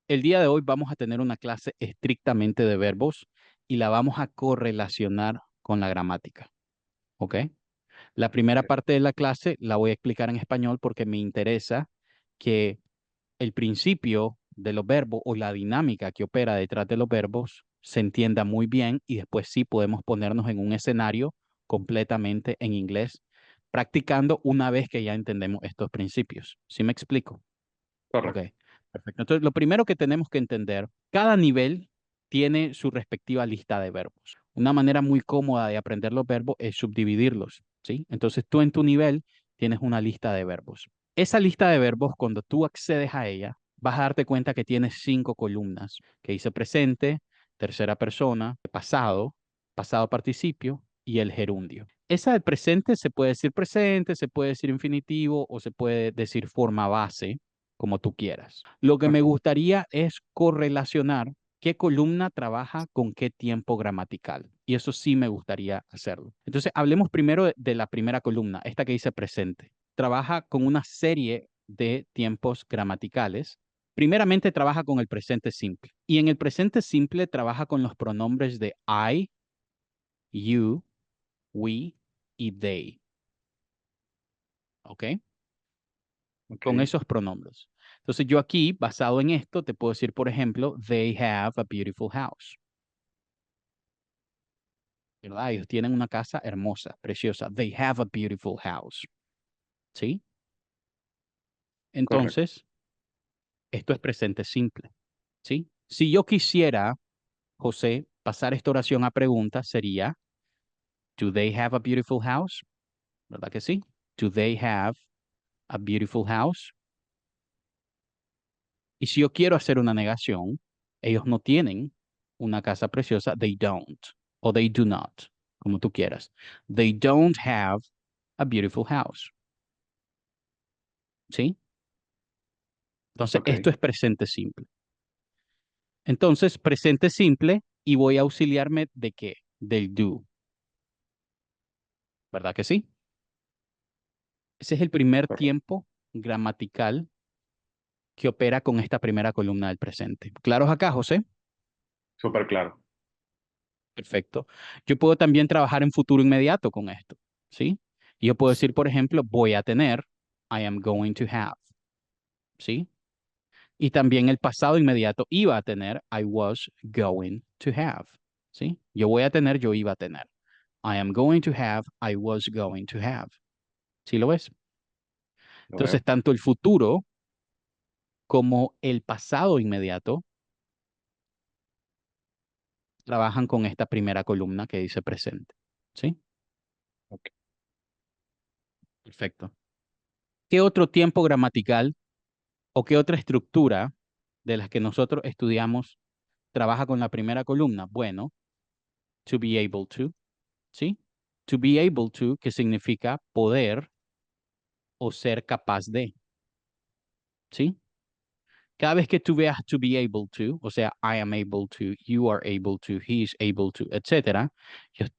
El día de hoy vamos a tener una clase estrictamente de verbos y la vamos a correlacionar con la gramática, ¿ok? La primera Ok, parte de la clase la voy a explicar en español porque me interesa que el principio de los verbos o la dinámica que opera detrás de los verbos se entienda muy bien y después sí podemos ponernos en un escenario completamente en inglés, practicando una vez que ya entendemos estos principios. ¿Sí me explico? Ok, correcto. perfecto. Entonces, lo primero que tenemos que entender, cada nivel tiene su respectiva lista de verbos. Una manera muy cómoda de aprender los verbos es subdividirlos, ¿sí? Entonces, tú en tu nivel tienes una lista de verbos. Esa lista de verbos, cuando tú accedes a ella, vas a darte cuenta que tiene 5 columnas, que dice presente, tercera persona, pasado, pasado participio y el gerundio. Esa del presente, se puede decir infinitivo o se puede decir forma base, como tú quieras. Lo que me Ok, gustaría es correlacionar qué columna trabaja con qué tiempo gramatical. Y eso sí me gustaría hacerlo. Entonces, hablemos primero de la primera columna, esta que dice presente. Trabaja con una serie de tiempos gramaticales. Primeramente trabaja con el presente simple. Y en el presente simple trabaja con los pronombres de I, you, we y they. ¿Ok? Con ok, esos pronombres. Entonces yo aquí, basado en esto, te puedo decir, por ejemplo, they have a beautiful house. ¿Verdad? Ellos tienen una casa hermosa, preciosa. They have a beautiful house. ¿Sí? correcto. Entonces, esto es presente simple. ¿Sí? Si yo quisiera, José, pasar esta oración a pregunta, sería, do they have a beautiful house? ¿Verdad que sí? Do they have a beautiful house? Y si yo quiero hacer una negación, ellos no tienen una casa preciosa, they don't, o they do not, como tú quieras. They don't have a beautiful house. ¿Sí? Entonces, Ok, esto es presente simple. Entonces, presente simple y voy a auxiliarme de qué? Del do. ¿Verdad que sí? Ese es el primer correcto. tiempo gramatical que opera con esta primera columna del presente. ¿Claros acá, José? Súper claro. Perfecto. Yo puedo también trabajar en futuro inmediato con esto, ¿sí? Y yo puedo decir, por ejemplo, voy a tener, I am going to have, ¿sí? Y también el pasado inmediato iba a tener, I was going to have, ¿sí? Yo voy a tener, yo iba a tener. I am going to have, I was going to have. ¿Sí lo ves? Lo Entonces, veo. tanto el futuro como el pasado inmediato trabajan con esta primera columna que dice presente, ¿sí? Ok. Perfecto. ¿Qué otro tiempo gramatical o qué otra estructura de las que nosotros estudiamos trabaja con la primera columna? Bueno, to be able to, ¿sí? To be able to, que significa poder o ser capaz de, ¿sí? Cada vez que tú veas to be able to, o sea, I am able to, you are able to, he is able to, etcétera,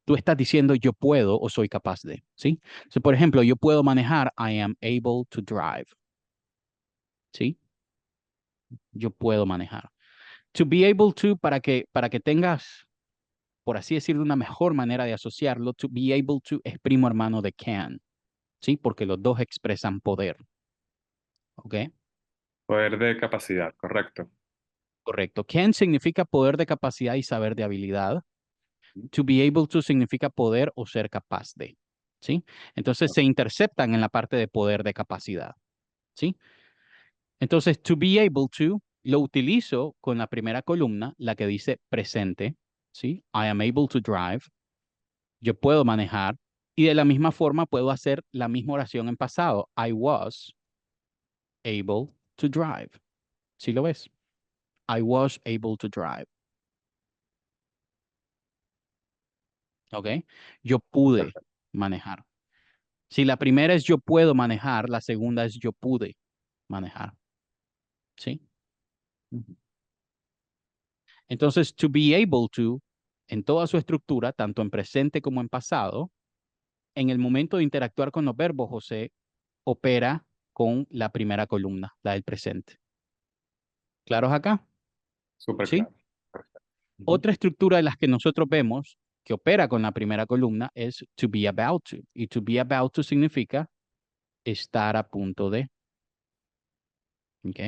tú estás diciendo yo puedo o soy capaz de, ¿sí? So, por ejemplo, yo puedo manejar, I am able to drive, ¿sí? Yo puedo manejar. To be able to, para que tengas, por así decirlo, una mejor manera de asociarlo, to be able to es primo hermano de can, ¿sí? Porque los dos expresan poder, ¿ok? Poder de capacidad, correcto. Correcto. Can significa poder de capacidad y saber de habilidad. To be able to significa poder o ser capaz de, ¿sí? Entonces Ok, se interceptan en la parte de poder de capacidad, ¿sí? Entonces, to be able to lo utilizo con la primera columna, la que dice presente, ¿sí? I am able to drive. Yo puedo manejar. Y de la misma forma puedo hacer la misma oración en pasado. I was able to drive. ¿Sí lo ves? I was able to drive. ¿Ok? Yo pude perfecto. manejar. Si la primera es yo puedo manejar, la segunda es yo pude manejar. ¿Sí? Ujú. Entonces, to be able to, en toda su estructura, tanto en presente como en pasado, en el momento de interactuar con los verbos, José, opera con la primera columna, la del presente. ¿Claros acá? Súper ¿Sí? claro. Perfecto. Ujú. Otra estructura de las que nosotros vemos que opera con la primera columna es to be about to. Y to be about to significa estar a punto de. ¿Ok?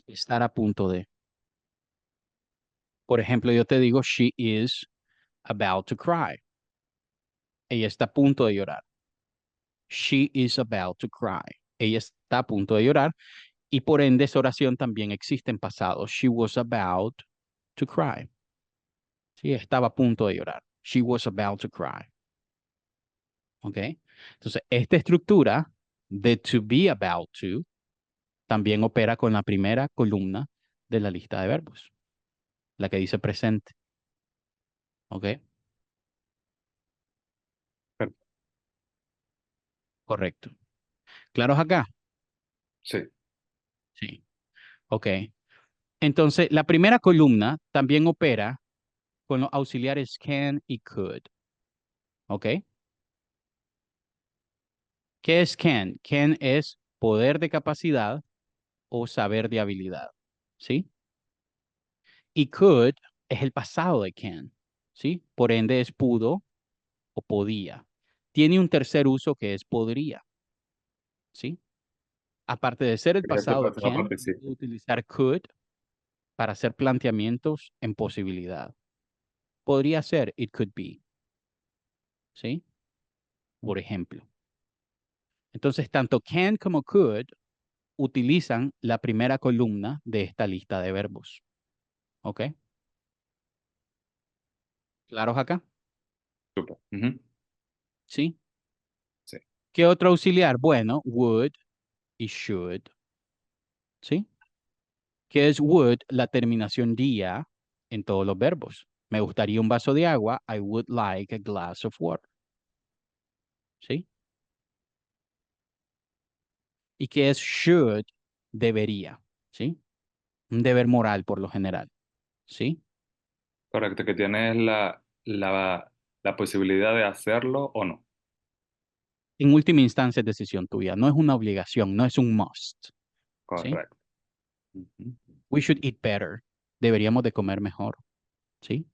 Estar a punto de. Por ejemplo, yo te digo, she is about to cry. Ella está a punto de llorar. She is about to cry. Ella está a punto de llorar. Y por ende, esa oración también existe en pasado. She was about to cry. Sí, estaba a punto de llorar. She was about to cry. ¿Ok? Entonces, esta estructura de to be about to también opera con la primera columna de la lista de verbos, la que dice presente. ¿Ok? Perfecto. Correcto. ¿Claros acá? Sí, Sí. Ok. Entonces, la primera columna también opera con los auxiliares can y could. ¿Ok? ¿Qué es can? Can es poder de capacidad o saber de habilidad. ¿Sí? Y could es el pasado de can. ¿Sí? Por ende es pudo o podía. Tiene un tercer uso que es podría. ¿Sí? Aparte de ser el y este pasado de pasado can, también participo. puedo utilizar could para hacer planteamientos en posibilidad. Podría ser, it could be. ¿Sí? Por ejemplo. Entonces, tanto can como could utilizan la primera columna de esta lista de verbos. ¿Ok? ¿Claros acá? Súper. Ujú. ¿Sí? Sí, ¿Qué otro auxiliar? Bueno, would y should. ¿Sí? ¿Qué es would? La terminación día en todos los verbos. Me gustaría un vaso de agua. I would like a glass of water. ¿Sí? ¿Y qué es should? Debería. ¿Sí? Un deber moral por lo general. ¿Sí? correcto, que tienes la posibilidad de hacerlo o no. En última instancia es decisión tuya. No es una obligación, no es un must. ¿Sí? Correcto. Ujú. We should eat better. Deberíamos de comer mejor. ¿Sí?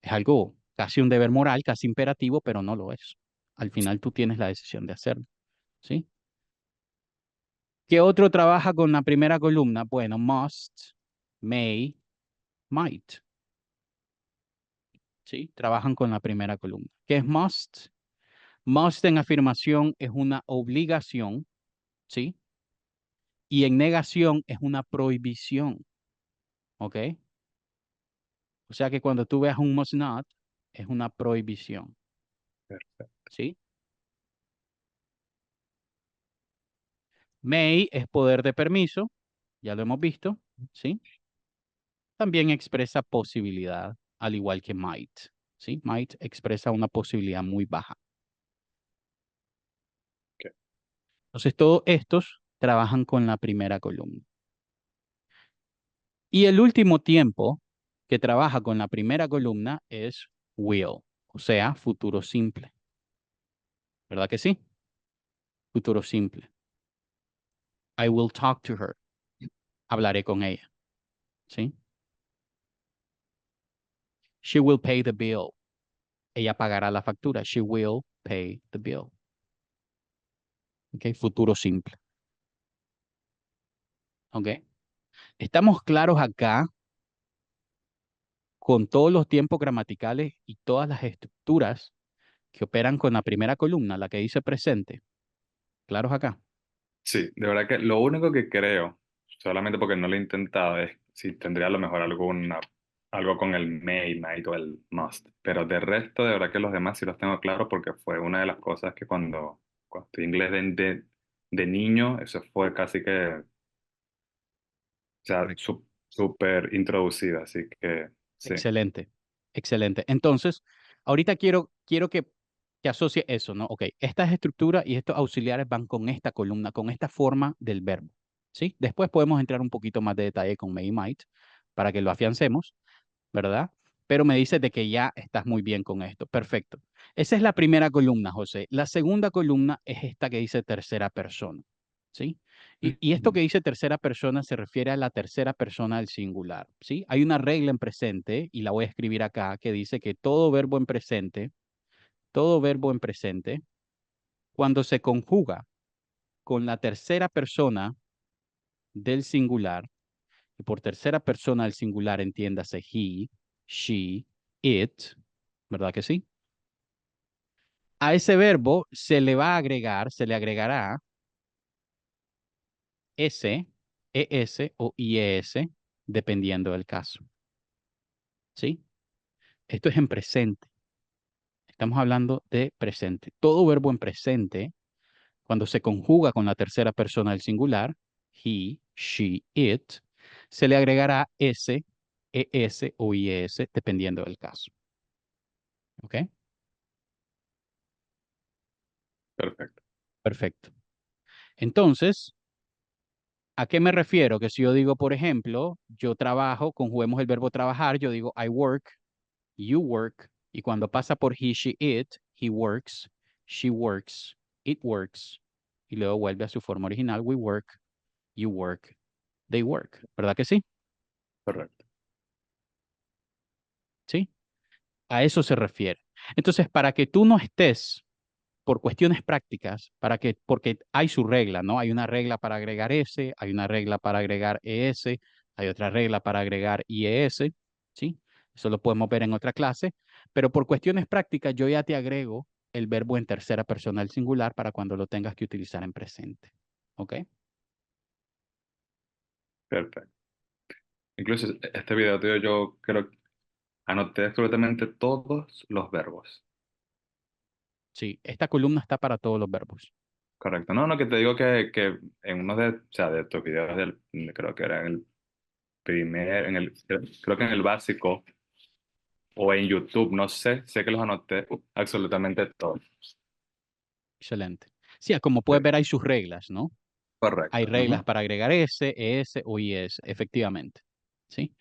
Es algo casi un deber moral, casi imperativo, pero no lo es. Al final tú tienes la decisión de hacerlo. ¿Sí? ¿Qué otro trabaja con la primera columna? Bueno, must, may, might. ¿Sí? Trabajan con la primera columna. ¿Qué es must? Must en afirmación es una obligación, ¿sí? Y en negación es una prohibición, ¿ok? O sea que cuando tú veas un must not, es una prohibición, Perfecto. ¿sí? May es poder de permiso, ya lo hemos visto, ¿sí? También expresa posibilidad, al igual que might, ¿sí? Might expresa una posibilidad muy baja. Ok. Entonces, todos estos trabajan con la primera columna. Y el último tiempo que trabaja con la primera columna es will, o sea, futuro simple. ¿Verdad que sí? Futuro simple. I will talk to her. Hablaré con ella. ¿Sí? She will pay the bill. Ella pagará la factura. She will pay the bill. ¿Ok? Futuro simple. ¿Ok? Estamos claros acá con todos los tiempos gramaticales y todas las estructuras que operan con la primera columna, la que dice presente. ¿Claros acá? Sí, de verdad que lo único que creo, solamente porque no lo he intentado, es si tendría a lo mejor algo con el may, might o el must. Pero de resto, de verdad que los demás sí los tengo claros porque fue una de las cosas que cuando estudié inglés de niño, eso fue casi que, o sea, Correcto. súper introducido. Así que sí, Excelente, excelente. Entonces, ahorita quiero que asocie eso, ¿no? Ok, estas estructuras y estos auxiliares van con esta columna, con esta forma del verbo, ¿sí? Después podemos entrar un poquito más de detalle con may y might para que lo afiancemos, ¿verdad? Pero me dices de que ya estás muy bien con esto. Perfecto. Esa es la primera columna, José. La segunda columna es esta que dice tercera persona. ¿sí? Y esto que dice tercera persona se refiere a la tercera persona del singular, ¿sí? Hay una regla en presente, y la voy a escribir acá, que dice que todo verbo en presente, cuando se conjuga con la tercera persona del singular, y por tercera persona del singular entiéndase he, she, it, ¿verdad que sí? A ese verbo se le va a agregar, se le agregará S, ES o IES, dependiendo del caso. ¿Sí? Esto es en presente. Estamos hablando de presente. Todo verbo en presente, cuando se conjuga con la tercera persona del singular, he, she, it, se le agregará S, ES o IES, dependiendo del caso. ¿Ok? Perfecto. Perfecto. Entonces, ¿a qué me refiero? Que si yo digo, por ejemplo, yo trabajo, conjuguemos el verbo trabajar, yo digo I work, you work, y cuando pasa por he, she, it, he works, she works, it works, y luego vuelve a su forma original, we work, you work, they work, ¿verdad que sí? Correcto. ¿Sí? A eso se refiere. Entonces, para que tú no estés por cuestiones prácticas, porque hay su regla, ¿no? Hay una regla para agregar S, hay una regla para agregar ES, hay otra regla para agregar IES, ¿sí? Eso lo podemos ver en otra clase, pero por cuestiones prácticas yo ya te agrego el verbo en tercera persona del singular para cuando lo tengas que utilizar en presente, ¿ok? Perfecto. Incluso este video, tío, yo creo que anoté absolutamente todos los verbos. Sí, esta columna está para todos los verbos. Correcto. No, no, que te digo que en uno de, o sea, de tus videos creo que era en el primer, creo que en el básico o en YouTube, no sé, sé que los anoté absolutamente todos. Excelente. Sí, como puedes Sí, ver hay sus reglas, ¿no? Hay correcto. reglas Ujú. para agregar S, ES o IS, efectivamente. ¿Sí?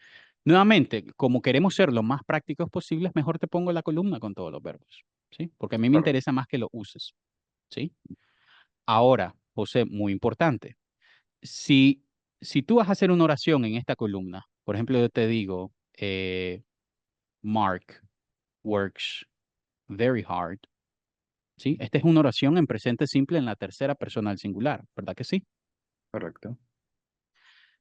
Nuevamente, como queremos ser lo más prácticos posibles, mejor te pongo la columna con todos los verbos. ¿Sí? Porque a mí me Correcto. interesa más que lo uses. ¿Sí? Ahora, José, muy importante. Si, si tú vas a hacer una oración en esta columna, por ejemplo, yo te digo, Mark works very hard. ¿Sí? Esta es una oración en presente simple en la tercera persona del singular, ¿verdad que sí? Correcto.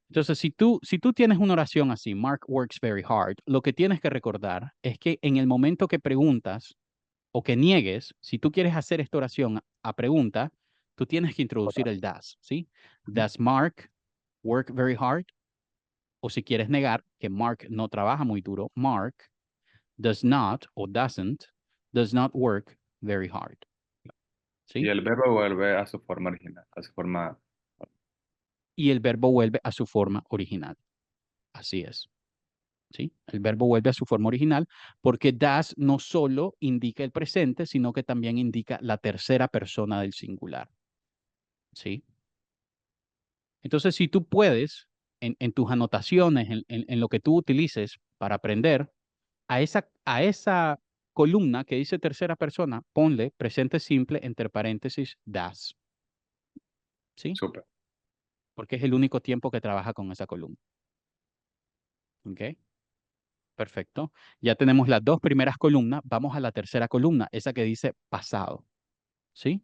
Entonces, si tú tienes una oración así, Mark works very hard, lo que tienes que recordar es que en el momento que preguntas o que niegues, si tú quieres hacer esta oración a pregunta, tú tienes que introducir el does, ¿sí? Ujú. Does Mark work very hard? O si quieres negar que Mark no trabaja muy duro, Mark does not o does not work very hard, Y ¿sí? el verbo vuelve a su forma original, a su forma. Y el verbo vuelve a su forma original. Así es. ¿Sí? El verbo vuelve a su forma original porque das no solo indica el presente, sino que también indica la tercera persona del singular. ¿Sí? Entonces, si tú puedes, en tus anotaciones, en lo que tú utilices para aprender, a esa columna que dice tercera persona, ponle presente simple entre paréntesis das. ¿Sí? Súper. Porque es el único tiempo que trabaja con esa columna. ¿Ok? Perfecto. Ya tenemos las dos primeras columnas. Vamos a la tercera columna, esa que dice pasado. ¿Sí?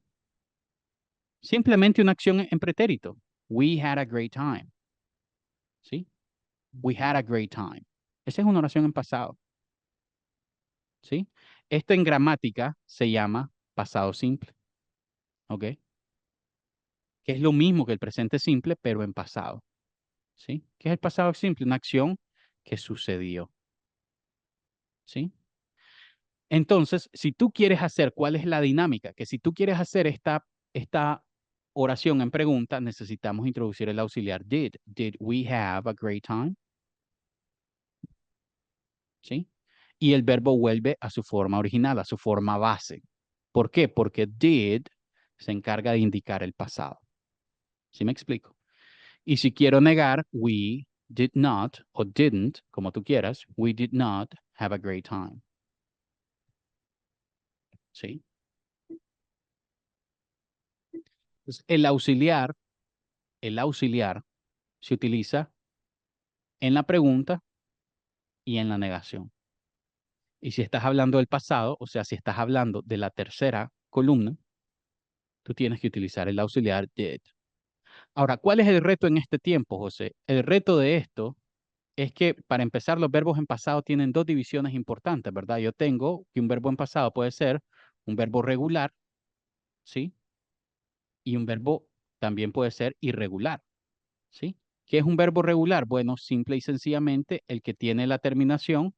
Simplemente una acción en pretérito. We had a great time. ¿Sí? We had a great time. Esa es una oración en pasado. ¿Sí? Esto en gramática se llama pasado simple. ¿Ok? Que es lo mismo que el presente simple, pero en pasado. ¿Sí? ¿Qué es el pasado simple? Una acción que sucedió. ¿Sí? Entonces, si tú quieres hacer, ¿cuál es la dinámica? Que si tú quieres hacer esta oración en pregunta, necesitamos introducir el auxiliar did. Did we have a great time? ¿Sí? Y el verbo vuelve a su forma original, a su forma base. ¿Por qué? Porque did se encarga de indicar el pasado. ¿Sí me explico? Y si quiero negar, we did not o didn't, como tú quieras, we did not have a great time. ¿Sí? Entonces, el auxiliar el auxiliar se utiliza en la pregunta y en la negación. Y si estás hablando del pasado, o sea, si estás hablando de la tercera columna, tú tienes que utilizar el auxiliar did. Ahora, ¿cuál es el reto en este tiempo, José? El reto de esto es que, para empezar, los verbos en pasado tienen dos divisiones importantes, ¿verdad? Yo tengo que un verbo en pasado puede ser un verbo regular, ¿sí? Y un verbo también puede ser irregular, ¿sí? ¿Qué es un verbo regular? Bueno, simple y sencillamente el que tiene la terminación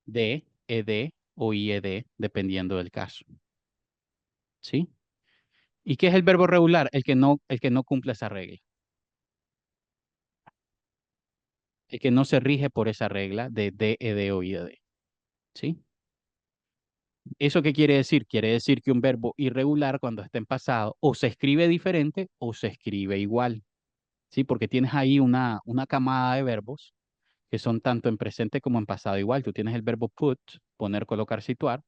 de, ed o ied, dependiendo del caso, ¿sí? ¿Y qué es el verbo regular? El que no cumple esa regla, el que no se rige por esa regla de, ed o ied, ¿sí? ¿Eso qué quiere decir? Quiere decir que un verbo irregular, cuando está en pasado, o se escribe diferente o se escribe igual, ¿sí? Porque tienes ahí una camada de verbos que son tanto en presente como en pasado igual. Tú tienes el verbo put, poner, colocar, situar,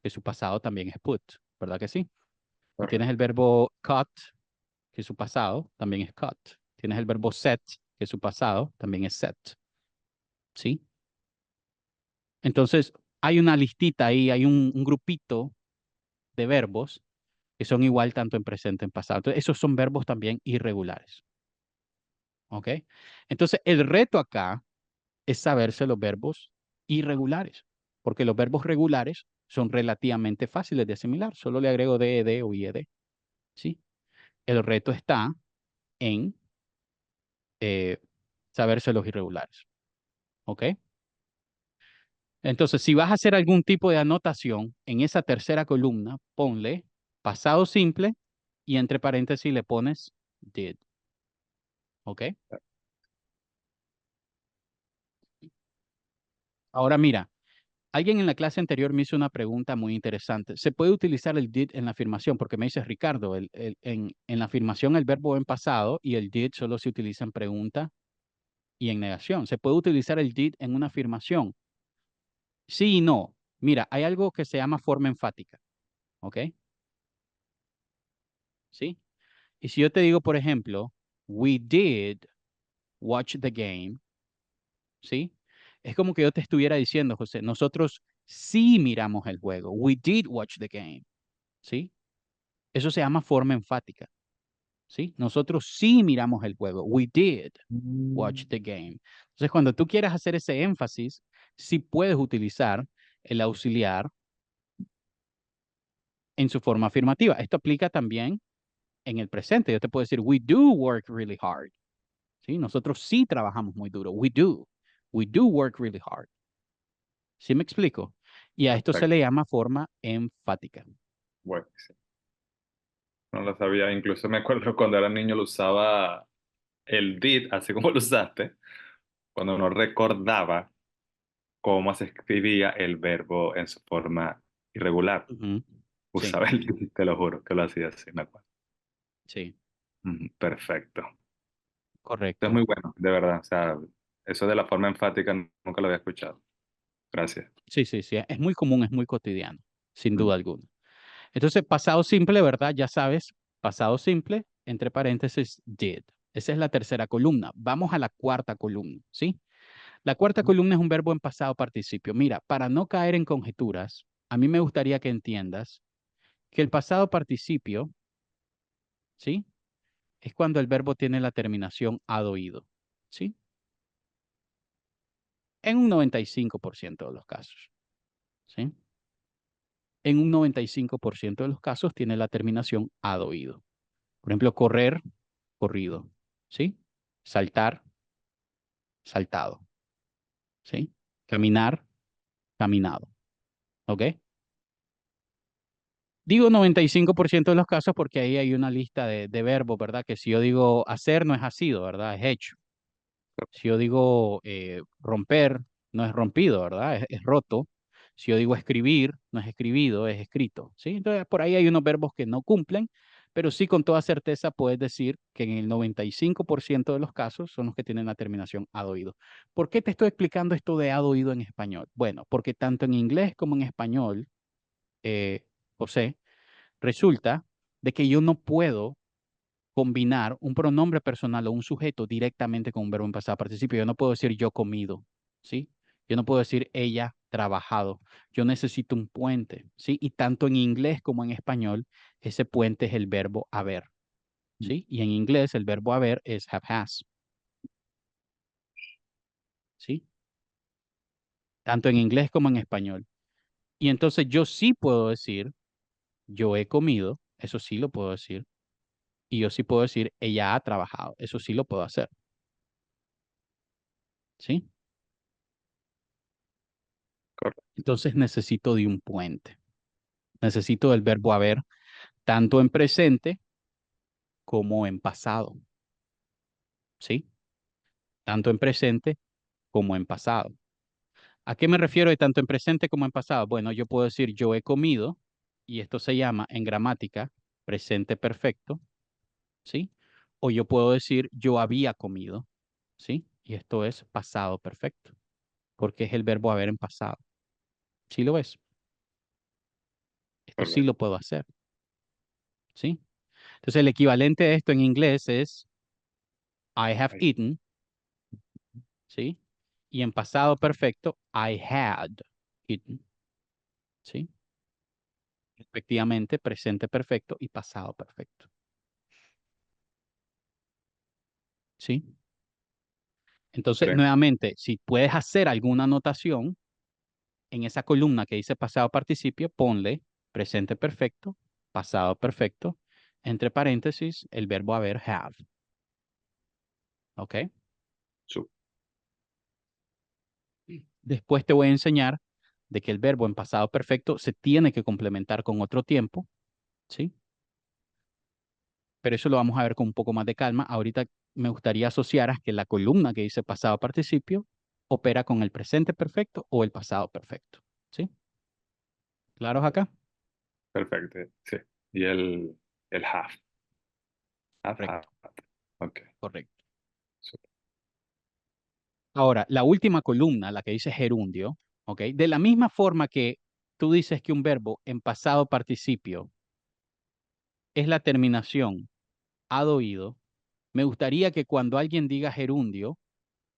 que su pasado también es put, ¿verdad que sí? Tú tienes Correcto. el verbo cut, que su pasado también es cut. Tienes el verbo set, que su pasado también es set, ¿sí? Entonces, hay una listita ahí, hay un grupito de verbos que son igual tanto en presente como en pasado. Entonces, esos son verbos también irregulares, ¿ok? Entonces, el reto acá es saberse los verbos irregulares, porque los verbos regulares son relativamente fáciles de asimilar. Solo le agrego de, ed o ied, ¿sí? El reto está en eh, saberse los irregulares, ¿ok? Entonces, si vas a hacer algún tipo de anotación en esa tercera columna, ponle pasado simple y entre paréntesis le pones did, ¿ok? Ahora mira, alguien en la clase anterior me hizo una pregunta muy interesante. ¿Se puede utilizar el did en la afirmación? Porque me dice Ricardo, en la afirmación el verbo en pasado y el did solo se utiliza en pregunta y en negación. ¿Se puede utilizar el did en una afirmación? Sí y no. Mira, hay algo que se llama forma enfática, ¿ok? ¿Sí? Y si yo te digo, por ejemplo, we did watch the game, ¿sí? Es como que yo te estuviera diciendo, José, nosotros sí miramos el juego. We did watch the game, ¿sí? Eso se llama forma enfática, ¿sí? Nosotros sí miramos el juego. We did watch Mm. the game. Entonces, cuando tú quieras hacer ese énfasis, sí puedes utilizar el auxiliar en su forma afirmativa. Esto aplica también en el presente. Yo te puedo decir, we do work really hard, ¿sí? Nosotros sí trabajamos muy duro. We do. We do work really hard. ¿Sí me explico? Y a esto se le Perfecto. llama forma enfática. Bueno, sí. No lo sabía. Incluso me acuerdo cuando era niño lo usaba el did, así como lo usaste, cuando no recordaba cómo se escribía el verbo en su forma irregular. Ujú. Sí, Usaba el did, te lo juro, que lo hacía así, me acuerdo. sí, Perfecto. Esto es correcto. muy bueno, de verdad. O sea, eso de la forma enfática nunca lo había escuchado. Gracias. Sí, sí, sí. Es muy común, es muy cotidiano, sin Mm. duda alguna. Entonces, pasado simple, ¿verdad? Ya sabes, pasado simple, entre paréntesis, did. Esa es la tercera columna. Vamos a la cuarta columna, ¿sí? La cuarta columna es un verbo en pasado participio. Mira, para no caer en conjeturas, a mí me gustaría que entiendas que el pasado participio, ¿sí? Es cuando el verbo tiene la terminación ad oído, ¿sí? En un 95% de los casos, ¿sí? En un 95% de los casos tiene la terminación ad oído. Por ejemplo, correr, corrido, ¿sí? Saltar, saltado, ¿sí? Caminar, caminado, ¿ok? Digo 95% de los casos porque ahí hay una lista de verbos, ¿verdad? Que si yo digo hacer no es ha sido, ¿verdad? Es hecho. Si yo digo romper, no es rompido, ¿verdad? Es roto. Si yo digo escribir, no es escribido, es escrito, ¿sí? Entonces, por ahí hay unos verbos que no cumplen, pero sí con toda certeza puedes decir que en el 95% de los casos son los que tienen la terminación ad oído. ¿Por qué te estoy explicando esto de ad oído en español? Bueno, porque tanto en inglés como en español, José, resulta de que yo no puedo combinar un pronombre personal o un sujeto directamente con un verbo en pasado participio. Yo no puedo decir yo comido, ¿sí? Yo no puedo decir ella trabajado. Yo necesito un puente, ¿sí? Y tanto en inglés como en español, ese puente es el verbo haber, ¿sí? Y en inglés el verbo haber es have has, ¿sí? Tanto en inglés como en español. Y entonces yo sí puedo decir yo he comido, eso sí lo puedo decir. Y yo sí puedo decir ella ha trabajado, eso sí lo puedo hacer, ¿sí? Correcto. Entonces necesito de un puente. Necesito del verbo haber tanto en presente como en pasado, ¿sí? Tanto en presente como en pasado. ¿A qué me refiero de tanto en presente como en pasado? Bueno, yo puedo decir yo he comido y esto se llama en gramática presente perfecto, ¿sí? O yo puedo decir yo había comido, ¿sí? Y esto es pasado perfecto, porque es el verbo haber en pasado. ¿Sí lo ves? Esto sí lo Correcto. puedo hacer, ¿sí? Entonces el equivalente de esto en inglés es I have Ahí. eaten, ¿sí? Y en pasado perfecto, I had eaten, ¿sí? Respectivamente, presente perfecto y pasado perfecto, ¿sí? Entonces, Excelente. nuevamente, si puedes hacer alguna anotación en esa columna que dice pasado participio, ponle presente perfecto, pasado perfecto, entre paréntesis, el verbo haber, have, ¿ok? Su- Después te voy a enseñar de que el verbo en pasado perfecto se tiene que complementar con otro tiempo, ¿sí? Pero eso lo vamos a ver con un poco más de calma. Ahorita me gustaría asociar a que la columna que dice pasado participio opera con el presente perfecto o el pasado perfecto, ¿sí? ¿Claros acá? Perfecto. Sí. Y el have. Have, have. Correcto, Ok. correcto. Su- Ahora, la última columna, la que dice gerundio, ¿ok? De la misma forma que tú dices que un verbo en pasado participio es la terminación ad oído, me gustaría que cuando alguien diga gerundio,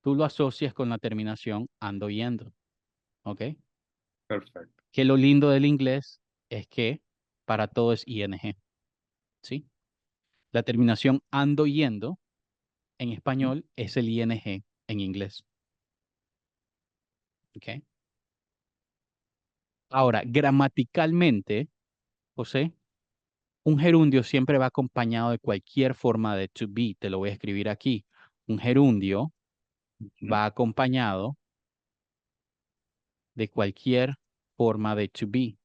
tú lo asocies con la terminación ando yendo, ¿ok? Perfecto. Que lo lindo del inglés es que para todo es ing, ¿sí? La terminación ando yendo en español es el ing en inglés, ¿ok? Ahora, gramaticalmente, José, un gerundio siempre va acompañado de cualquier forma de to be. Te lo voy a escribir aquí. Un gerundio Ujú. va acompañado de cualquier forma de to be.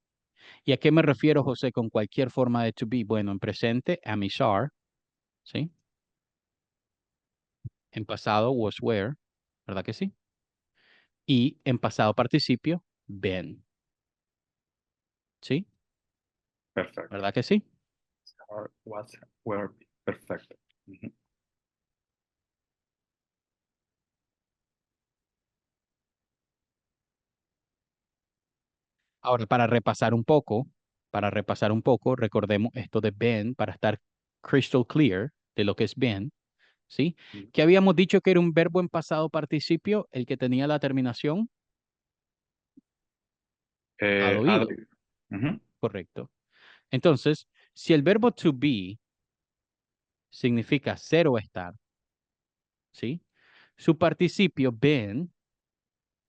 ¿Y a qué me refiero, José, con cualquier forma de to be? Bueno, en presente, am, is, are, ¿sí? En pasado, was, were, ¿verdad que sí? Y en pasado participio, been, ¿sí? Perfecto. ¿Verdad que sí? Are, was, were. Perfecto. Ujú. Ahora, para repasar un poco, recordemos esto de been para estar crystal clear de lo que es been, ¿sí? Que habíamos dicho que era un verbo en pasado participio, el que tenía la terminación ad Ad- oído, Ujú. correcto. Entonces, si el verbo to be significa ser o estar, ¿sí? Su participio been,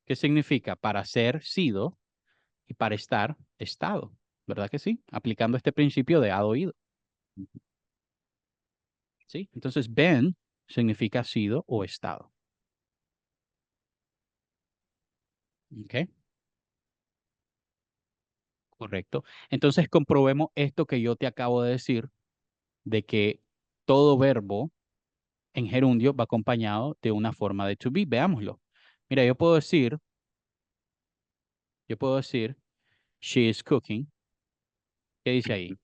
que significa para ser, sido, y para estar, estado, ¿verdad que sí? Aplicando este principio de ad oído, ¿sí? Entonces, been significa sido o estado, ¿ok? Correcto. Entonces, comprobemos esto que yo te acabo de decir, de que todo verbo en gerundio va acompañado de una forma de to be. Veámoslo. Mira, yo puedo decir, she is cooking. ¿Qué dice ahí?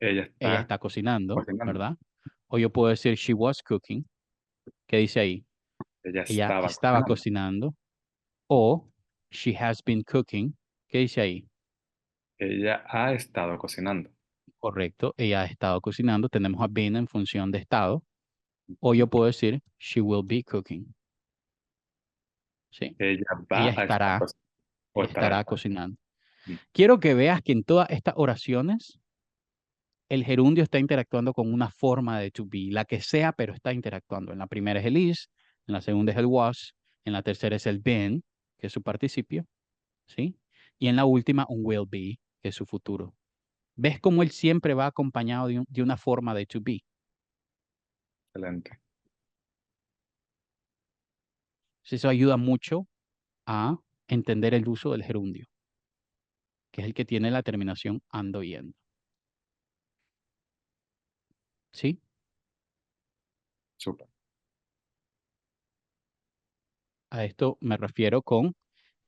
Ella Ella está está cocinando, cocinando. ¿verdad? O yo puedo decir, she was cooking. ¿Qué dice ahí? Ella Ella estaba estaba cocinando. cocinando. O she has been cooking. ¿Qué dice ahí? Ella ha estado cocinando. Correcto, ella ha estado cocinando. Tenemos a been en función de estado. O yo puedo decir, she will be cooking. ¿Sí? Ella va Ella a estar estará, cocinando. O ella estará. estará cocinando. Mm, Quiero que veas que en todas estas oraciones el gerundio está interactuando con una forma de to be, la que sea, pero está interactuando. En la primera es el is, en la segunda es el was, en la tercera es el been, que es su participio, ¿sí? Y en la última un will be, que es su futuro. ¿Ves cómo él siempre va acompañado de una forma de to be? Excelente. Eso ayuda mucho a entender el uso del gerundio, que es el que tiene la terminación ando yendo, ¿sí? Súper. A esto me refiero con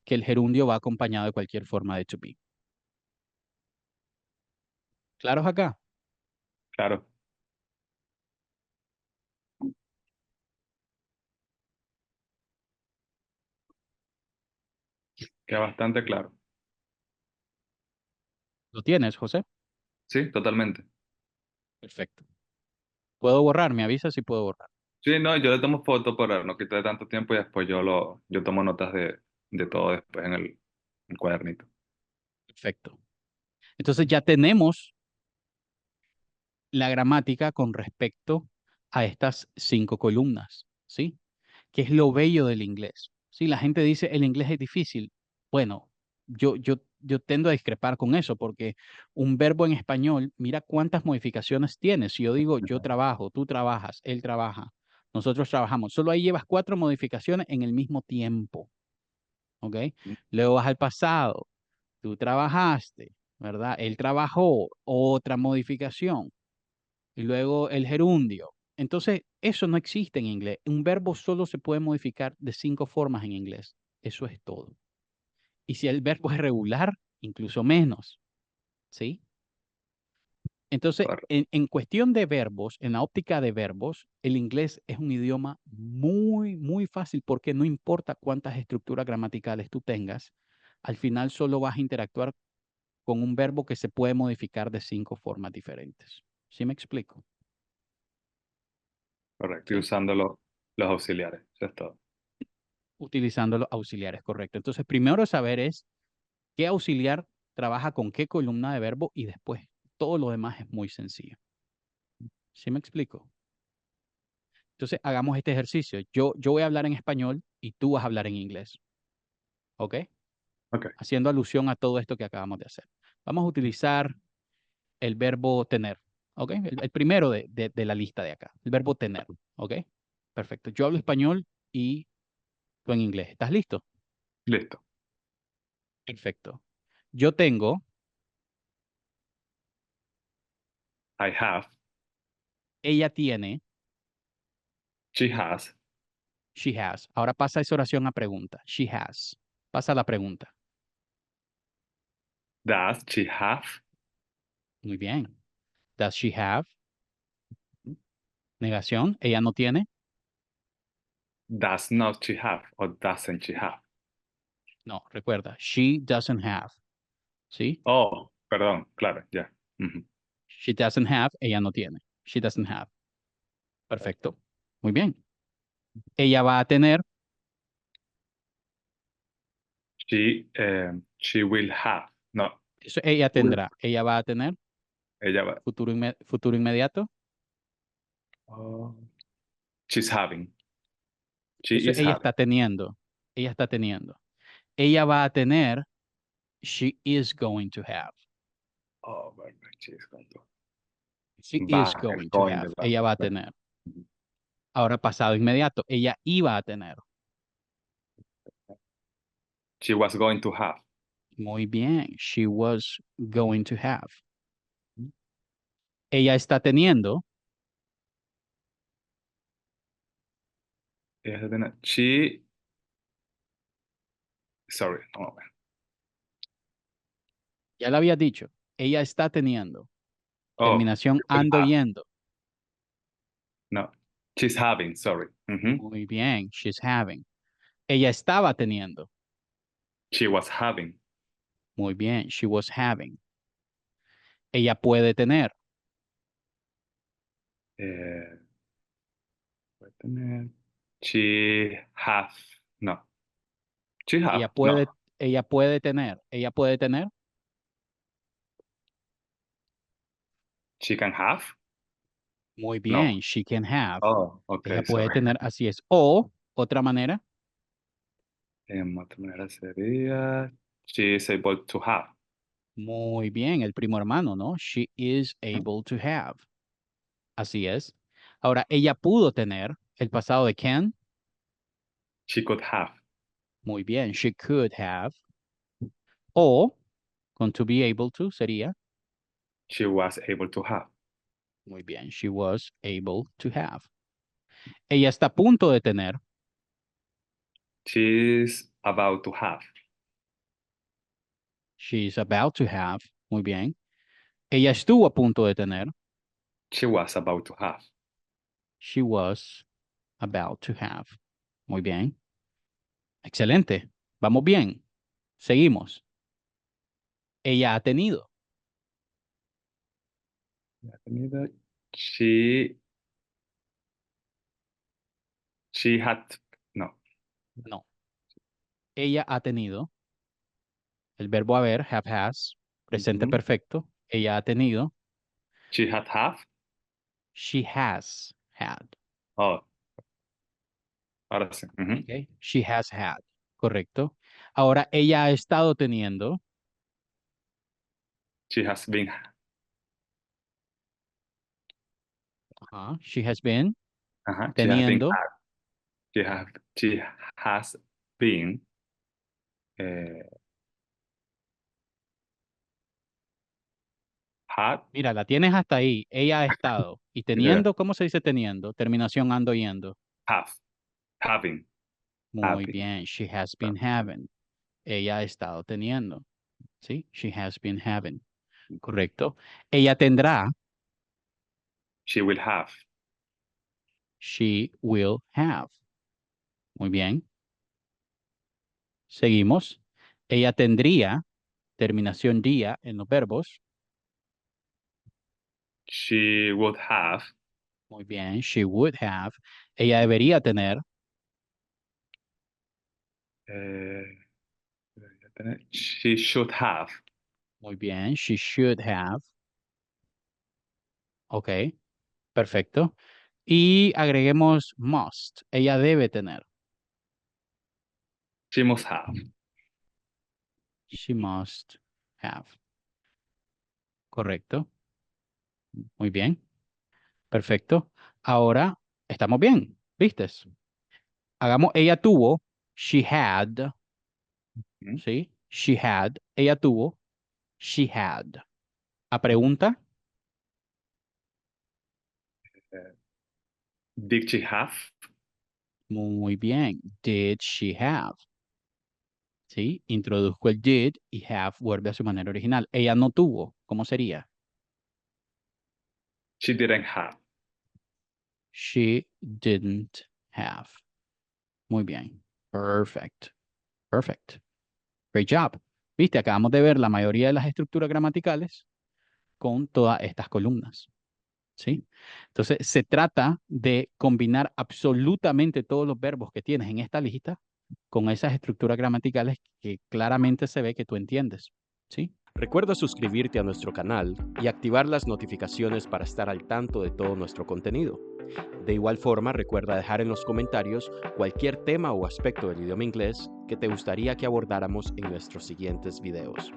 que el gerundio va acompañado de cualquier forma de to be. ¿Claros acá? Claro. Queda bastante claro. ¿Lo tienes, José? Sí, totalmente. Perfecto. ¿Puedo borrar? Me avisa si puedo borrar. Sí, no, yo le tomo foto para no quitar tanto tiempo y después yo tomo notas de todo después en el cuadernito. Perfecto. Entonces ya tenemos la gramática con respecto a estas 5 columnas, ¿sí? Que es lo bello del inglés. Sí, la gente dice el inglés es difícil. Bueno, yo tendo a discrepar con eso porque un verbo en español, mira cuántas modificaciones tiene. Si yo digo yo trabajo, tú trabajas, él trabaja, nosotros trabajamos, solo ahí llevas 4 modificaciones en el mismo tiempo, ¿ok? Luego vas al pasado, tú trabajaste, ¿verdad? Él trabajó, otra modificación. Y luego el gerundio. Entonces, eso no existe en inglés. Un verbo solo se puede modificar de 5 formas en inglés. Eso es todo. Y si el verbo es regular, incluso menos, ¿sí? Entonces, Correcto. en cuestión de verbos, en la óptica de verbos, el inglés es un idioma muy, muy fácil porque no importa cuántas estructuras gramaticales tú tengas, al final solo vas a interactuar con un verbo que se puede modificar de 5 formas diferentes. ¿Sí me explico? Correcto. Y ¿Sí? usando los auxiliares. Eso es todo. Utilizando los auxiliares, correcto. Entonces, primero saber es qué auxiliar trabaja con qué columna de verbo y después todo lo demás es muy sencillo. ¿Sí me explico? Entonces, hagamos este ejercicio. Yo voy a hablar en español y tú vas a hablar en inglés, ¿ok? Ok. Haciendo alusión a todo esto que acabamos de hacer. Vamos a utilizar el verbo tener, ¿ok? El primero de la lista de acá, el verbo tener, ¿ok? Perfecto. Yo hablo español y tú en inglés. ¿Estás listo? Listo. Perfecto. Yo tengo, I have. ella tiene, She has. she has. Ahora pasa esa oración a pregunta. She has. Pasa la pregunta. Does she have? Muy bien. Does she have? Negación. Ella no tiene. Does not she have? Or doesn't she have? No, recuerda. She doesn't have. ¿Sí? Oh, perdón. Claro, ya. Ujú. She doesn't have. Ella no tiene. She doesn't have. Perfecto. Muy bien. Ella va a tener. She will have. No. Eso ella Will. tendrá. Ella va a tener. Ella va. Futuro inmediato. Oh, she's having. She Eso is ella having. está teniendo. Ella está teniendo. Ella va a tener. She is going to have. Oh, bueno, she is going to. She is Va, el going to going have. de va. Ella va a tener. Ahora pasado inmediato. Ella iba a tener. She was going to have. Muy bien. She was going to have. Ella está teniendo. Ella se tiene- She, sorry, no, Ya lo había dicho. Ella está teniendo. oh, Terminación she will ando have. yendo. No, she's having, sorry. Ujú. Muy bien. She's having. Ella estaba teniendo. She was having. Muy bien. She was having. Ella puede tener. Eh, puede tener. She have. No. She have. Ella puede, No. ella puede tener. Ella puede tener. She can have. Muy No. bien. She can have. Oh, Ella ok, puede sorry. tener, así es. O, otra manera. En otra manera sería. She is able to have. Muy bien. El primo hermano, ¿no? She is able to have. Así es. Ahora, ella pudo tener el pasado de can. She could have. Muy bien. She could have. O, con to be able to sería. She was able to have. Muy bien. She was able to have. Ella está a punto de tener. She's about to have. She's about to have. Muy bien. Ella estuvo a punto de tener. She was about to have. She was about to have. Muy bien. Excelente. Vamos bien. Seguimos. Ella ha tenido. She she had no. No. Ella ha tenido. El verbo haber, have, has. Presente Ujú. perfecto. Ella ha tenido. She had have. She has had. Oh, ahora sí. Ujú. Okay. She has had. Correcto. Ahora, ella ha estado teniendo. She has been. Ajá. She has been She has been teniendo. had. She has been. eh, had. Mira, la tienes hasta ahí. Ella ha estado. Y Yeah. teniendo, ¿cómo se dice teniendo? Terminación ando yendo. Have. Having. Muy Having. bien. She has been having. Ella ha estado teniendo. ¿Sí? She has been having. Correcto. Ella tendrá. She will have. She will have. Muy bien. Seguimos. Ella tendría. Terminación día en los verbos. She would have. Muy bien. She would have. Ella debería tener. eh, she should have. Muy bien. She should have. Ok. Perfecto. Y agreguemos must. Ella debe tener. She must have. She must have. Correcto. Muy bien. Perfecto. Ahora estamos bien. ¿Vistes? Hagamos, ella tuvo. She had. ¿Mm? ¿Sí? She had. Ella tuvo. She had. A pregunta. Eh, did she have? Muy bien. Did she have? ¿Sí? Introduzco el did y have vuelve a su manera original. Ella no tuvo. ¿Cómo sería? She didn't have. She didn't have. Muy bien. Perfect. Perfect. Great job. Viste, acabamos de ver la mayoría de las estructuras gramaticales con todas estas columnas. ¿Sí? Entonces, se trata de combinar absolutamente todos los verbos que tienes en esta lista con esas estructuras gramaticales que claramente se ve que tú entiendes. ¿Sí? Recuerda suscribirte a nuestro canal y activar las notificaciones para estar al tanto de todo nuestro contenido. De igual forma, recuerda dejar en los comentarios cualquier tema o aspecto del idioma inglés que te gustaría que abordáramos en nuestros siguientes videos.